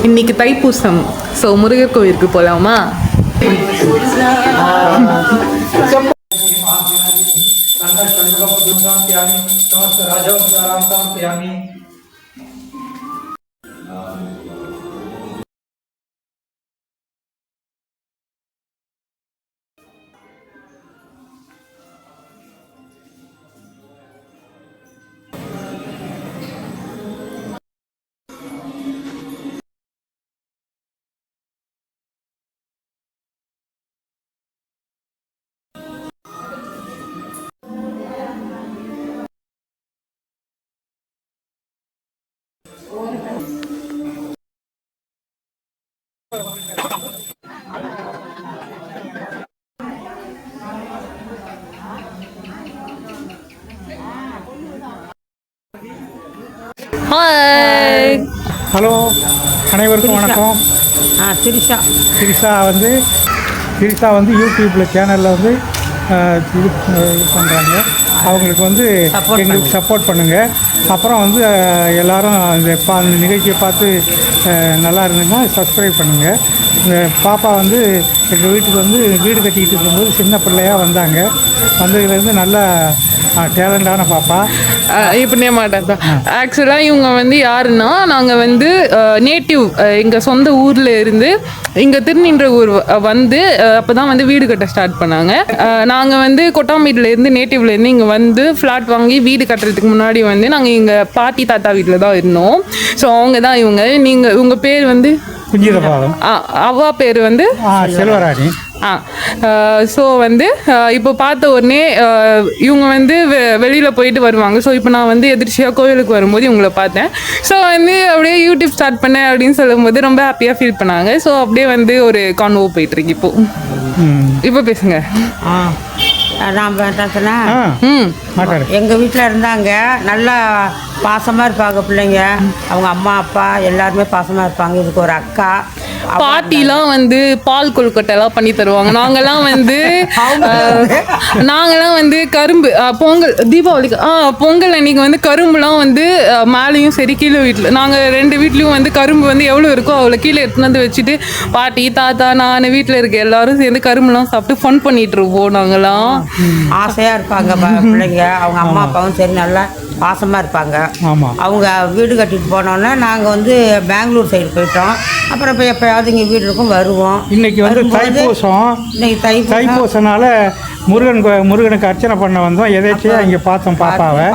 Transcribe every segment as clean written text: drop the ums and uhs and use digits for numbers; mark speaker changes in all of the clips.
Speaker 1: இன்னைக்கு தைப்பூசம். ஸோ முருகர் கோவிலுக்கு போகலாமா? ஹாய்,
Speaker 2: ஹலோ, அனைவருக்கும் வணக்கம். திரிஷா வந்து யூடியூப்பில் சேனலில் வந்து இது பண்ணுறாங்க. அவங்களுக்கு வந்து எங்களுக்கு சப்போர்ட் பண்ணுங்கள். அப்புறம் வந்து எல்லோரும் அந்த நிகழ்ச்சியை பார்த்து நல்லா இருந்ததுன்னா சப்ஸ்கிரைப் பண்ணுங்கள். பாப்பா வந்து எங்கள் வீட்டுக்கு வந்து வீடு கட்டிக்கிட்டு இருக்கும்போது சின்ன பிள்ளையாக வந்தாங்க. வந்ததுலேருந்து நல்லா டேலண்டான பாப்பா.
Speaker 1: இப்படியே மாட்டேன். ஆக்சுவலாக இவங்க வந்து யாருன்னா, நாங்கள் வந்து நேட்டிவ் எங்கள் சொந்த ஊரில் இருந்து இங்கே திருநின்ற ஊர் வந்து அப்போ தான் வந்து வீடு கட்ட ஸ்டார்ட் பண்ணாங்க. நாங்கள் வந்து கொட்டாம்பேட்டிலேருந்து நேட்டிவ்லேருந்து இங்கே வந்து ஃப்ளாட் வாங்கி வீடு கட்டுறதுக்கு முன்னாடி வந்து நாங்கள் எங்கள் பாட்டி தாத்தா வீட்டில் தான் இருந்தோம். ஸோ அவங்க தான் இவங்க. நீங்கள் உங்கள் பேர் வந்து
Speaker 2: குஞ்சிதபாதம்.
Speaker 1: அவ்வா பேர் வந்து
Speaker 2: செல்வராணி.
Speaker 1: ஸோ வந்து இப்போ பார்த்த உடனே இவங்க வந்து வெளியில் போயிட்டு வருவாங்க. ஸோ இப்போ நான் வந்து எதிர்ச்சியாக கோவிலுக்கு வரும்போது இவங்களை பார்த்தேன். ஸோ வந்து அப்படியே யூடியூப் ஸ்டார்ட் பண்ணேன் அப்படின்னு சொல்லும்போது ரொம்ப ஹாப்பியாக ஃபீல் பண்ணாங்க. ஸோ அப்படியே வந்து ஒரு கான்வோ போயிட்டுருக்கு. இப்போ பேசுங்க.
Speaker 3: நான் பேசுனா எங்கள் வீட்டில் இருந்தாங்க. நல்லா பாசமாக இருப்பாங்க பிள்ளைங்க. அவங்க அம்மா அப்பா எல்லாருமே பாசமாக இருப்பாங்க. இதுக்கு ஒரு அக்கா
Speaker 1: பாட்டிலாம் வந்து பால் கொழுக்கட்டைலாம் பண்ணி தருவாங்க. நாங்கெல்லாம் வந்து கரும்பு பொங்கல் தீபாவளிக்கு பொங்கல் அன்னைக்கு வந்து கரும்புலாம் வந்து மேலேயும் சரி கீழே வீட்டில் நாங்கள் 2 வீட்லேயும் வந்து கரும்பு வந்து எவ்வளோ இருக்கோ அவ்வளோ கீழே எடுத்துன்னு வந்து வச்சுட்டு பாட்டி தாத்தா நான் வீட்டில் இருக்க எல்லாரும் சேர்ந்து கரும்புலாம் சாப்பிட்டு ஃபன் பண்ணிட்டு இருப்போம். நாங்களாம்
Speaker 3: ஆசையாக இருப்பாங்க பிள்ளைங்க. அவங்க அம்மா அப்பாவும் சரி நல்லா பாசமாக இருப்பாங்க. அவங்க வீடு கட்டிட்டு போனோன்னா நாங்கள் வந்து பெங்களூர் சைடு போயிட்டோம். அப்புறம் இப்போ எப்போயாவது இங்கே வீடு இருக்கும் வருவோம்.
Speaker 2: இன்னைக்கு வந்து தைப்பூசனால முருகனுக்கு அர்ச்சனை பண்ண வந்தோம். எதாச்சியாக இங்கே பார்த்தோம் பாப்பாவை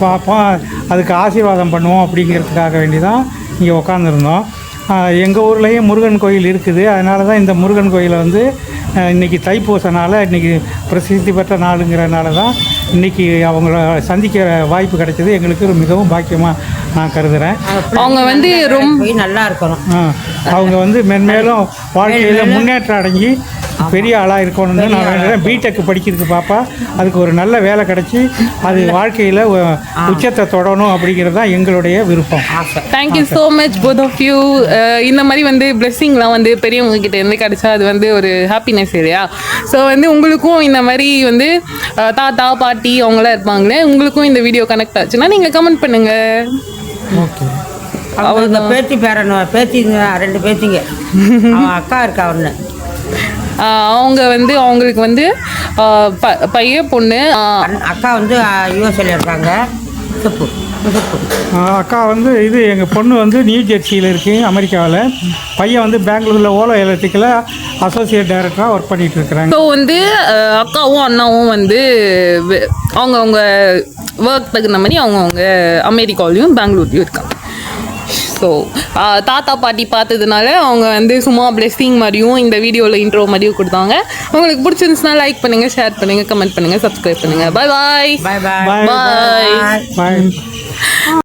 Speaker 2: பார்ப்போம், அதுக்கு ஆசீர்வாதம் பண்ணுவோம் அப்படிங்கிறதுக்காக வேண்டி தான் இங்கே உட்காந்துருந்தோம். எங்கள் ஊர்லேயும் முருகன் கோயில் இருக்குது. அதனால தான் இந்த முருகன் கோயிலை வந்து இன்றைக்கி தைப்பூசனால் இன்றைக்கி பிரசித்தி பெற்ற நாளுங்கிறனால தான் இன்றைக்கி அவங்கள சந்திக்கிற வாய்ப்பு கிடைச்சது எங்களுக்கு மிகவும் பாக்கியமாக நான் கருதுகிறேன்.
Speaker 1: அவங்க வந்து ரொம்ப
Speaker 3: நல்லா இருக்கணும்.
Speaker 2: அவங்க வந்து மென்மேலும் வாழ்க்கையில் முன்னேற்றம் அடைஞ்சி பெரிய ஆளாக இருக்கணும்னு நான் வேண்டுறேன். பிடெக் படிக்கிறதுக்கு பாப்பா அதுக்கு ஒரு நல்ல வேலை கிடச்சி அது வாழ்க்கையில் உச்சத்தை தொடணும் அப்படிங்கிறது தான் எங்களுடைய விருப்பம்.
Speaker 1: Thank you so much both of you. இந்த மாதிரி வந்து பிளெஸ்ஸிங்லாம் வந்து பெரியவங்க கிட்ட இருந்து கிடைச்சா அது வந்து ஒரு ஹாப்பினஸ் இல்லையா? ஸோ வந்து உங்களுக்கும் இந்த மாதிரி வந்து தாத்தா பாட்டி அவங்களாம் இருப்பாங்களே, உங்களுக்கும் இந்த வீடியோ கனெக்ட் ஆச்சுன்னா நீங்கள் கமெண்ட் பண்ணுங்கள்.
Speaker 2: ஓகே.
Speaker 3: அவங்க பேத்தி பேரன் பேத்திங்க 2 பேத்திங்க. அவன் அக்கா இருக்கா ஒன்று.
Speaker 1: அவங்க வந்து அவங்களுக்கு வந்து பையன் பொண்ணு.
Speaker 3: அக்கா வந்து யூஎஸ்ஏல இருக்காங்க.
Speaker 2: அக்கா வந்து இது எங்கள் பொண்ணு வந்து நியூ ஜெர்சியில் இருக்குது அமெரிக்காவில். பையன் வந்து பெங்களூரில் ஓலோ எலக்ட்ரிக்கில் அசோசியேட் டைரக்டராக ஒர்க் பண்ணிகிட்டு இருக்கிறாங்க.
Speaker 1: ஸோ வந்து அக்காவும் அண்ணாவும் வந்து அவங்க ஒர்க் தகுந்த மாதிரி அவங்கவுங்க அமெரிக்காவிலையும் பெங்களூர்லேயும் இருக்காங்க. ஸோ தாத்தா பாட்டி பார்த்ததுனால அவங்க வந்து சும்மா பிளெஸ்ஸிங் மாதிரியும் இந்த வீடியோவில் இன்ட்ரோ மாதிரியும் கொடுத்தாங்க. உங்களுக்கு பிடிச்சிருந்துச்சுன்னா லைக் பண்ணுங்கள், ஷேர் பண்ணுங்கள், கமெண்ட் பண்ணுங்கள், சப்ஸ்கிரைப் பண்ணுங்கள். பாய் பாய்
Speaker 3: பாய் பாய்
Speaker 1: பாய்.